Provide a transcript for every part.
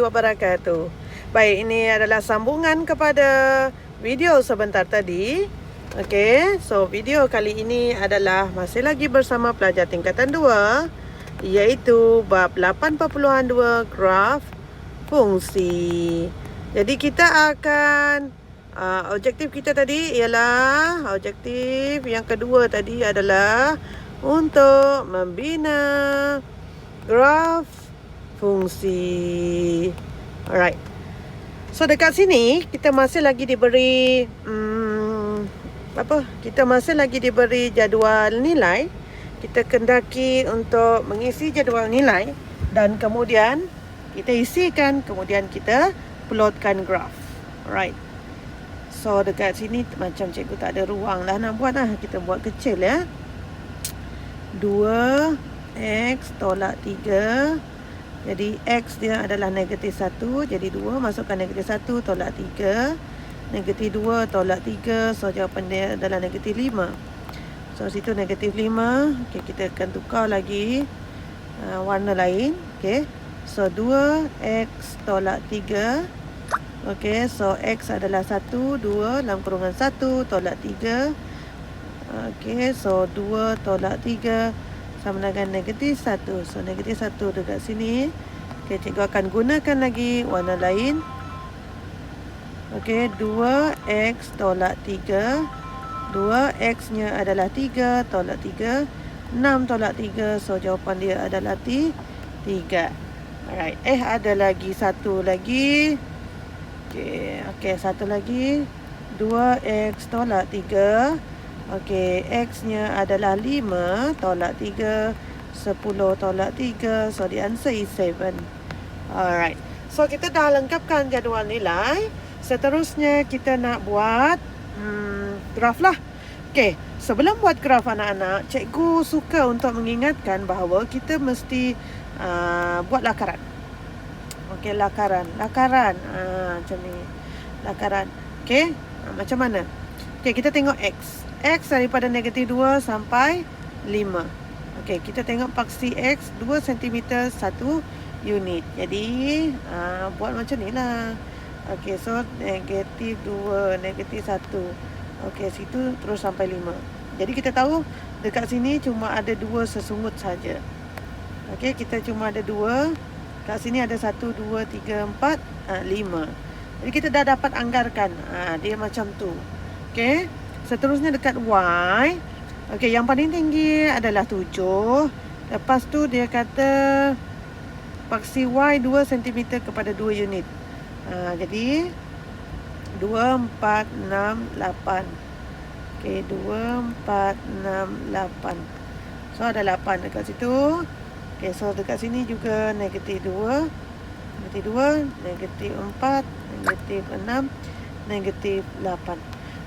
wabarakatuh. Baik, ini adalah sambungan kepada video sebentar tadi. Okey, so video kali ini adalah masih lagi bersama pelajar tingkatan 2, iaitu bab 8.2 graf fungsi. Jadi kita akan objektif kita tadi ialah objektif yang kedua tadi adalah untuk membina graf fungsi. Alright. So dekat sini kita masih lagi diberi kita masih lagi diberi jadual nilai. Kita kendaki untuk mengisi jadual nilai dan kemudian kita isikan, kemudian kita plotkan graf. Alright. So dekat sini macam cikgu tak ada ruang lah nak buat lah. Kita buat kecil ya. 2x tolak 3. Jadi x dia adalah negatif 1. Jadi 2 masukkan negatif 1 tolak 3. Negatif 2 tolak 3. So jawapan dia adalah negatif 5. So situ negatif 5. Okay, kita akan tukar lagi warna lain. Okay. So 2x tolak 3. Okay, so x adalah 1, 2 dalam kurungan 1 tolak 3. Okay, so 2 tolak 3 sama dengan negatif 1. So negatif 1 dekat sini. Okay, cikgu akan gunakan lagi warna lain. Okay, 2x tolak 3. 2x nya adalah 3 tolak 3. 6 tolak 3. So jawapan dia adalah 3. Alright, ada lagi satu lagi. Okay, satu lagi. 2x tolak 3. Okay, x nya adalah 5 tolak 3. 10 tolak 3. So the answer is 7. Alright. So kita dah lengkapkan jadual nilai. Seterusnya kita nak buat graf lah. Okay, sebelum buat graf anak-anak, cikgu suka untuk mengingatkan bahawa kita mesti buat lakaran. Okey, lakaran. Macam ni. Lakaran. Okey, macam mana? Okey, kita tengok x. X daripada negatif 2 sampai 5. Okey, kita tengok paksi x 2 cm 1 unit. Jadi, buat macam ni lah. Okey, so negatif 2, negatif 1. Okey, situ terus sampai 5. Jadi kita tahu dekat sini cuma ada 2 sesungut saja. Okey, kita cuma ada 2. Kat sini ada 1, 2, 3, 4, 5. Jadi kita dah dapat anggarkan. Dia macam tu. Okey. Seterusnya dekat Y. Okey, yang paling tinggi adalah 7. Lepas tu dia kata paksi Y 2 cm kepada 2 unit. Jadi 2, 4, 6, 8. Okey, 2, 4, 6, 8. So ada 8 dekat situ. Okay, so dekat sini juga negatif 2, negatif 2, negatif 4, negatif 6, negatif 8.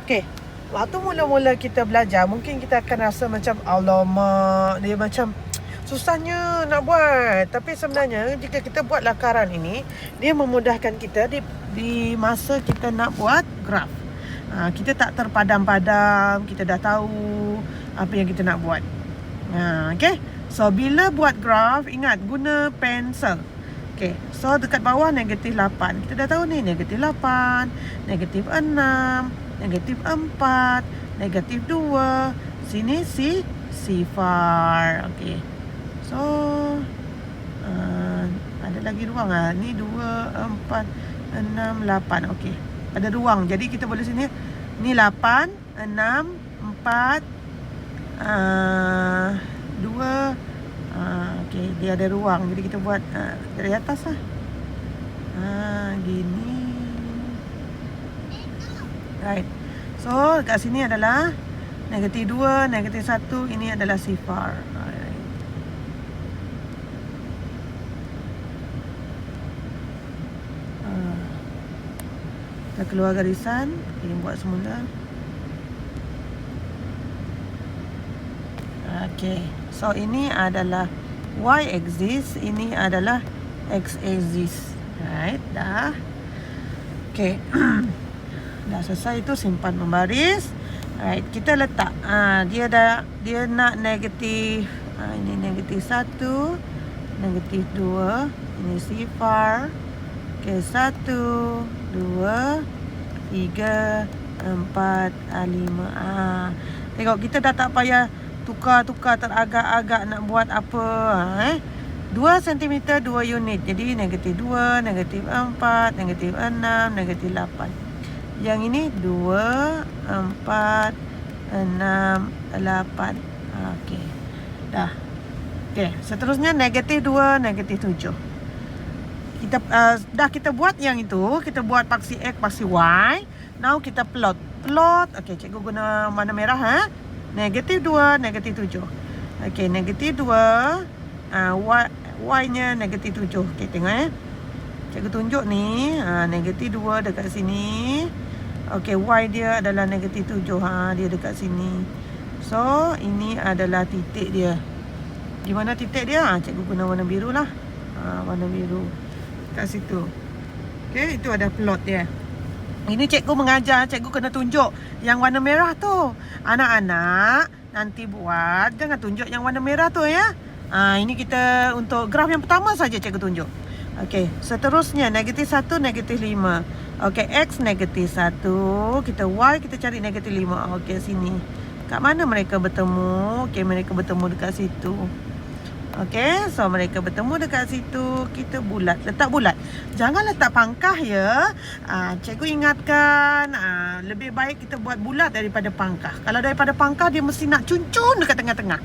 Okay, waktu mula-mula kita belajar, mungkin kita akan rasa macam alamak, dia macam susahnya nak buat. Tapi sebenarnya jika kita buat lakaran ini, dia memudahkan kita di masa kita nak buat graf. Kita tak terpadam-padam, kita dah tahu apa yang kita nak buat. Okay. So, bila buat graf, ingat guna pensel. Okay, so dekat bawah negatif 8. Kita dah tahu ni, negatif 8, negatif 6, negatif 4, negatif 2. Sini sifar. Okay, so ada lagi ruang lah. Ni 2, 4, 6, 8. Okay, ada ruang. Jadi kita boleh sini, ni 8, 6, 4, 2. Okey, dia ada ruang. Jadi kita buat dari atas lah. Gini. Right. So, kat sini adalah negatif 2, negatif 1. Ini adalah sifar. Alright. Kita keluar garisan. Okay, buat semula. Okay, so ini adalah y-axis, ini adalah x-axis. Right, dah. Okay, dah selesai itu, simpan membaris. Right, kita letak. Dia nak negatif. Ini negatif 1, negatif 2. Ini sifar. Okey, 1, 2, 3, 4, 5. Tengok kita dah tak payah tukar-tukar teragak-agak nak buat apa. 2 cm 2 unit. Jadi negatif 2, negatif 4, negatif 6, negatif 8. Yang ini 2, 4, 6, 8. Okey. Dah. Okey, seterusnya negatif 2, negatif 7. Kita buat yang itu, kita buat paksi X, paksi Y. Now kita plot. Okey, cikgu guna warna merah Negatif 2, negatif 7. Okey, negatif 2, Y-nya negatif 7. Okey, tengok Cikgu tunjuk ni, negatif 2 dekat sini. Okey, Y dia adalah negatif 7. Dia dekat sini. So, ini adalah titik dia. Di mana titik dia? Cikgu guna warna biru lah. Warna biru kat situ. Okey, itu ada plot dia. Ini cikgu mengajar, cikgu kena tunjuk yang warna merah tu. Anak-anak nanti buat, jangan tunjuk yang warna merah tu ya. Ini kita untuk graf yang pertama saja cikgu tunjuk. Okey, seterusnya negatif 1, negatif 5. Okey, X negatif 1. Kita Y, kita cari negatif 5. Okey, sini. Kat mana mereka bertemu? Okey, mereka bertemu dekat situ. Okey, so mereka bertemu dekat situ. Kita bulat, letak bulat. Jangan letak pangkah ya. Cikgu ingatkan, lebih baik kita buat bulat daripada pangkah. Kalau daripada pangkah, dia mesti nak cuncun dekat tengah-tengah.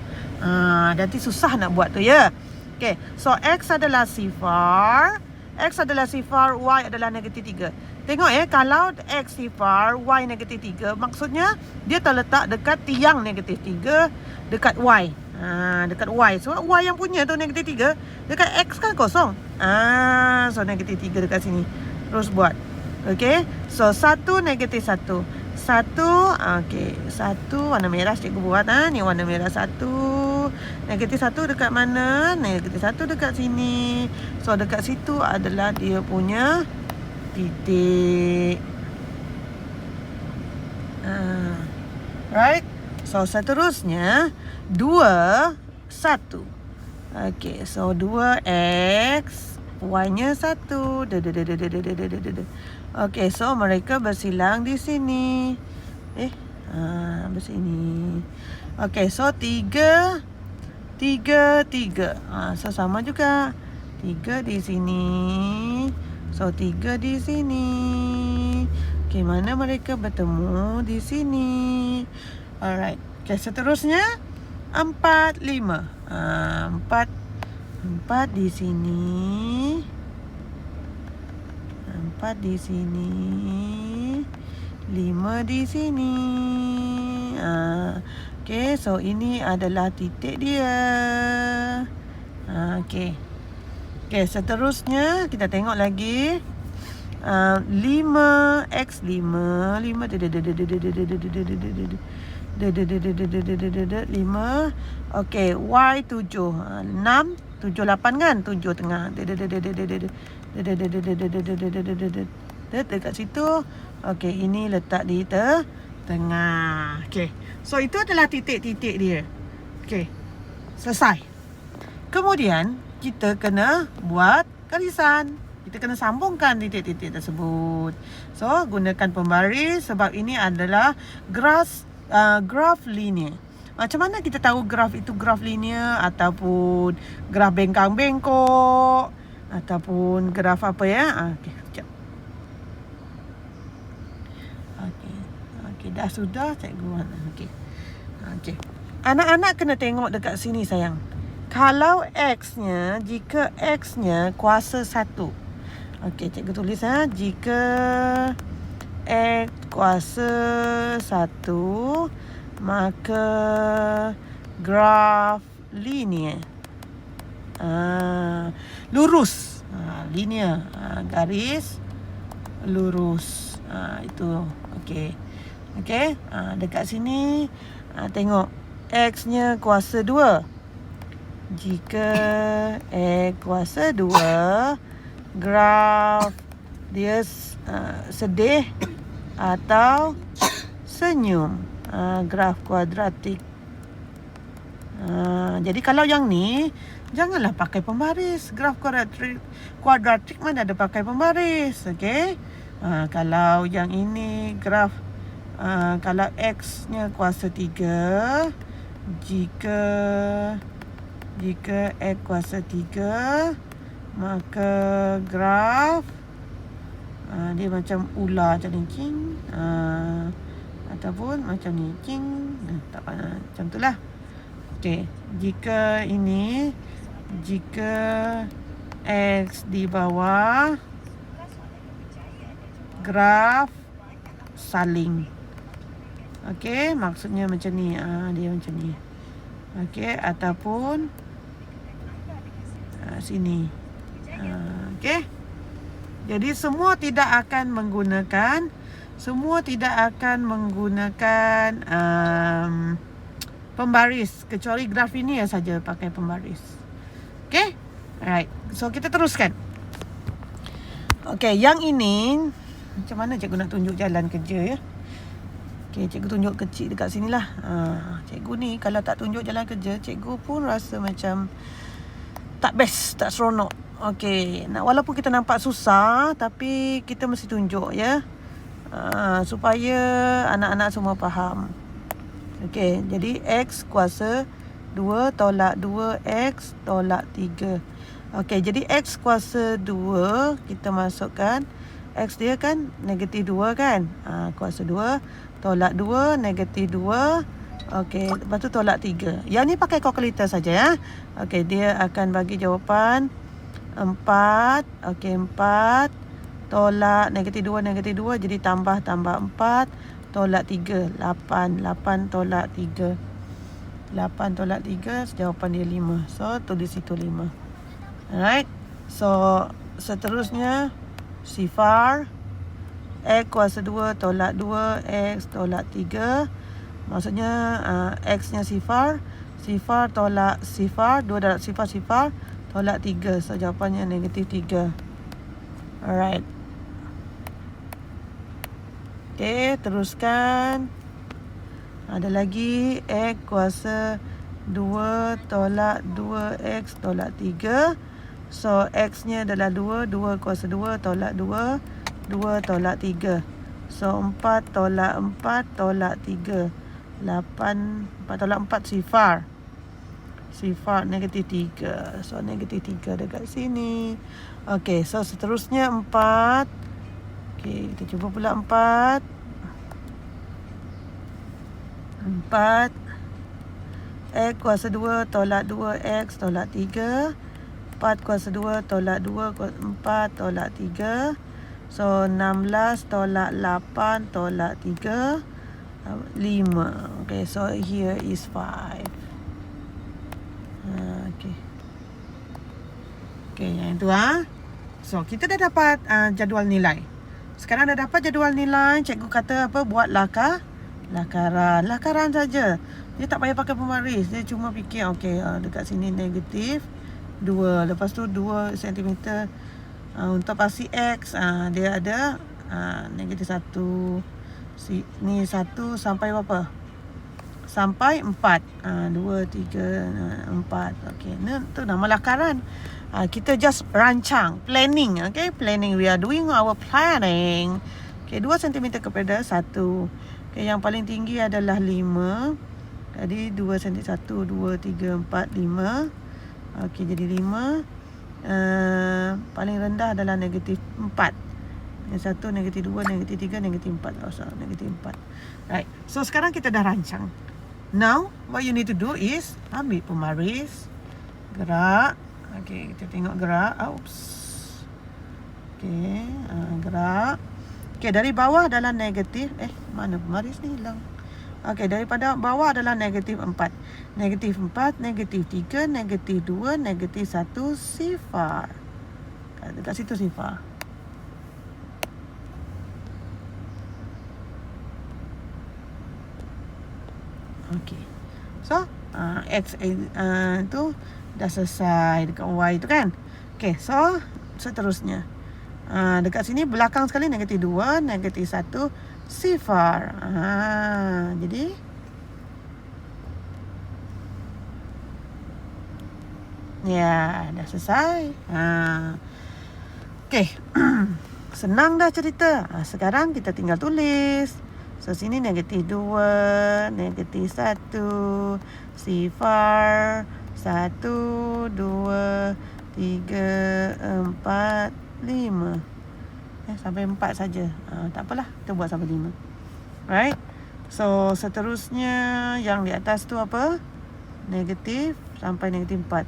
Nanti susah nak buat tu ya. Okey, so X adalah sifar. X adalah sifar, Y adalah negatif 3. Tengok kalau X sifar, Y negatif 3, maksudnya dia terletak dekat tiang negatif 3 dekat Y. Dekat Y. Sebab Y yang punya tu negatif 3. Dekat X kan kosong. So negatif 3 dekat sini. Terus buat. Okay. So 1 negatif 1. 1. Okay. 1 warna merah cikgu buat. Ni warna merah 1. Negatif 1 dekat mana? Negatif 1 dekat sini. So dekat situ adalah dia punya titik. Right. So seterusnya 2, 1. Okey, so 2x, y-nya 1. Okey, so mereka bersilang di sini. Bersini. Okey, so 3, 3. So sama juga. 3 di sini. So 3 di sini. Okey, mana mereka bertemu? Di sini. Alright. Okey, seterusnya 4, 5. 4 di sini. 4 di sini. 5 di sini. Okey, so ini adalah titik dia. Okey. Okey, seterusnya kita tengok lagi. 5x 5. 5. Okey, y 7. 6, 7, 8 kan? 7 tengah. Dekat situ. Okey, ini letak di tengah. Okey. So itu adalah titik-titik dia. Okey. Selesai. Kemudian kita kena buat garisan. Kita kena sambungkan titik-titik tersebut. So, gunakan pembaris sebab ini adalah graf linear. Macam mana kita tahu graf itu graf linear ataupun graf bengkang-bengkok ataupun graf apa ya? Okey, sekejap. Okey, dah sudah cikgu. Okey. Anak-anak kena tengok dekat sini sayang. Kalau X-nya, jika X-nya kuasa 1. Okey, cikgu tulis jika X kuasa 1, maka graf linear. Lurus. Linear. Garis lurus. Itu. Okey. Okey. Dekat sini tengok X-nya kuasa 2. Jika X kuasa 2, graf dia sedih atau senyum. Graf kuadratik. Jadi kalau yang ni, janganlah pakai pembaris. Graf kuadratik mana ada pakai pembaris. Okey. Kalau yang ini graf, kalau X-nya kuasa 3, jika X kuasa 3, maka graf dia macam ular macam ni, king. Ataupun macam ni, king. Tak apa, macam tu lah. Okey, jika X di bawah, graf saling. Okey, maksudnya macam ni. Dia macam ni. Okey, ataupun sini. Okey. Jadi semua tidak akan menggunakan pembaris, kecuali graf ini ya saja pakai pembaris. Okey? Alright. So kita teruskan. Okey, yang ini macam mana cikgu nak tunjuk jalan kerja ya? Okey, cikgu tunjuk kecil dekat sinilah. Cikgu ni kalau tak tunjuk jalan kerja, cikgu pun rasa macam tak best, tak seronok. Okey, walaupun kita nampak susah, tapi kita mesti tunjuk ya. Supaya anak-anak semua faham. Okey, jadi X kuasa 2 tolak 2X tolak 3. Okey, jadi X kuasa 2, kita masukkan X dia kan negatif 2 kan. Kuasa 2 tolak 2 negatif 2. Okey, lepas tu tolak 3. Yang ni pakai kalkulator saja ya. Okey, dia akan bagi jawapan 4. Okey, 4 tolak negatif 2 jadi tambah 4 tolak 3 8 tolak 3 jawapan dia 5. So tulis situ 5. Alright. So seterusnya sifar X kuasa 2 tolak 2 X tolak 3. Maksudnya X nya sifar tolak sifar, 2 darab sifar tolak 3. So jawapannya negatif 3. Alright. Okey, teruskan. Ada lagi X kuasa 2 tolak 2X tolak 3. So X nya adalah 2 kuasa 2 tolak 2 tolak 3. So 4 tolak 4 tolak 3 4 tolak 4 sifar negatif 3. So negatif 3 dekat sini. Okey, so seterusnya 4. Okey, kita cuba pula 4 X kuasa 2 tolak 2X tolak 3. 4 kuasa 2 tolak 2 4 tolak 3. So 16 tolak 8 tolak 3 5. Okay, so here is 5. Okay, yang itu So kita dah dapat jadual nilai. Sekarang dah dapat jadual nilai. Cikgu kata apa? Buat lakaran saja. Dia tak payah pakai pembaris. Dia cuma fikir okey, dekat sini negatif 2. Lepas tu 2 cm. Untuk pasti X, dia ada negatif 1. Ni 1 sampai berapa? Sampai 4. 2, 3, 4. Okey, ni tu nama lakaran. Kita just rancang, planning. Okay, planning. We are doing our planning. Okay, 2 cm kepada 1. Okay, yang paling tinggi adalah 5. Jadi 2 cm 1, 2, 3, 4, 5. Okay, jadi 5. Paling rendah adalah negatif 4. Yang 1, negatif 2, negatif 3, negatif 4. Oh, sorry, negatif 4. Right. So, sekarang kita dah rancang. Now, what you need to do is ambil pembaris. Gerak. Okey, kita tengok gerak. Oops. Okey, gerak. Okey, dari bawah adalah negatif. Mana pembaris ni hilang? Okey, daripada bawah adalah negatif 4. Negatif 4, negatif 3, negatif 2, negatif 1, sifar. Dekat situ sifar. Okey. So, X tu dah selesai dekat Y tu kan. Okey, so seterusnya. Dekat sini belakang sekali negatif 2, negatif 1, sifar. Jadi Ya, dah selesai. Okey. Senang dah cerita. Sekarang kita tinggal tulis. So, sini negatif 2, negatif 1, sifar, 1, 2, 3, 4, 5. Sampai 4 saja. Tak apalah, kita buat sampai 5. Right? So, seterusnya yang di atas tu apa? Negatif sampai negatif 4.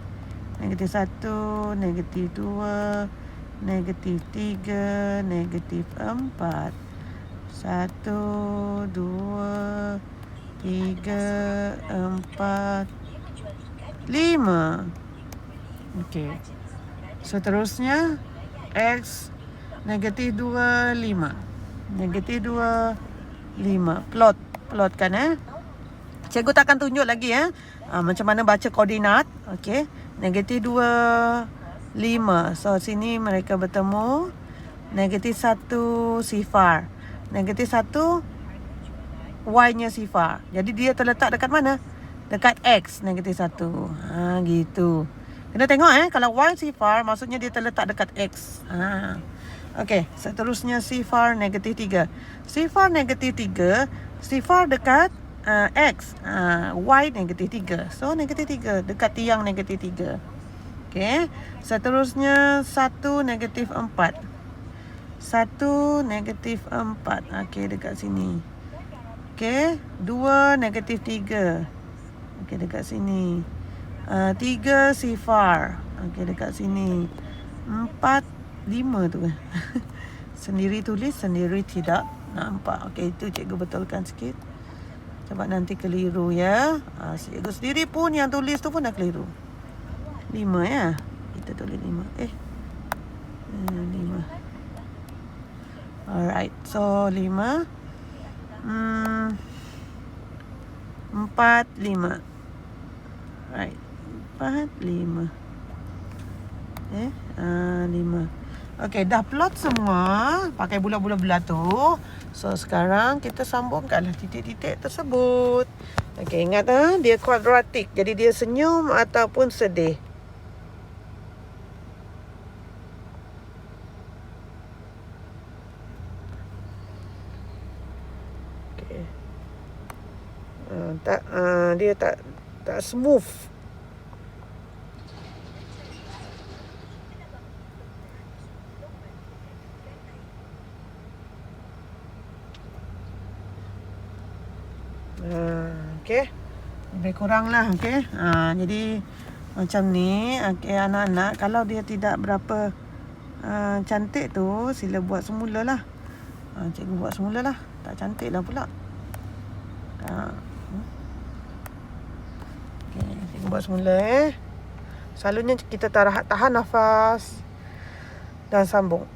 Negatif 1, negatif 2, negatif 3, negatif 4. 1, 2, 3, 4, 5. Okey. Seterusnya X negatif 2, 5. Negatif 2, 5. Plotkan. Cikgu takkan tunjuk lagi macam mana baca koordinat. Okey. Negatif 2, 5. So, sini mereka bertemu. Negatif 1, sifar. Negatif 1, Y-nya sifar. Jadi, dia terletak dekat mana? Dekat X, negatif 1. Gitu. Kena tengok kalau Y sifar, maksudnya dia terletak dekat X. Okey, seterusnya sifar negatif 3. Sifar negatif 3, sifar dekat X, Y negatif 3. So, negatif 3 dekat tiang negatif 3. Okey, seterusnya 1 negatif 4. 1 negatif 4. Okey, dekat sini. Okey, 2 negatif 3. Okey, dekat sini. 3 sifar. Okey, dekat sini. 4, 5 tu. Sendiri tulis, sendiri tidak nampak. Okey, itu cikgu betulkan sikit. Sebab nanti keliru ya. Cikgu sendiri pun yang tulis tu pun dah keliru. 5 ya. Kita tulis 5. 5. Alright. So, 5. 4, 5. Right. 4, 5. 5. Okey, dah plot semua pakai bulat-bulat tu. So, sekarang kita sambungkanlah titik-titik tersebut. Okey, ingat dia kuadratik. Jadi, dia senyum ataupun sedih. Okey. Dia tak smooth. Okey. Lebih kuranglah, okey. Jadi macam ni, okey anak-anak, kalau dia tidak berapa cantik tu, sila buat semulalah. Cikgu buat semulalah. Tak cantiklah pula. Okey, cikgu buat semula Selalunya kita tahan nafas dan sambung.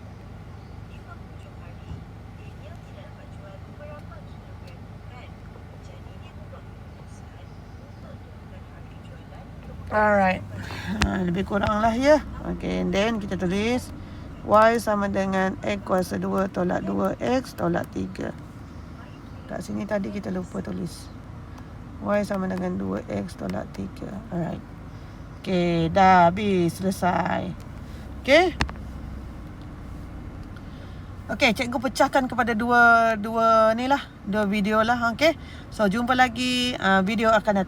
Alright. Lebih kurang lah ya. Okay, and then kita tulis Y sama dengan X kuasa 2 tolak 2X tolak 3. Kat sini tadi kita lupa tulis Y sama dengan 2X tolak 3. Alright. Okay, dah habis. Selesai. Okay. Okay, cikgu pecahkan kepada dua video lah. Okay. So, jumpa lagi video akan datang.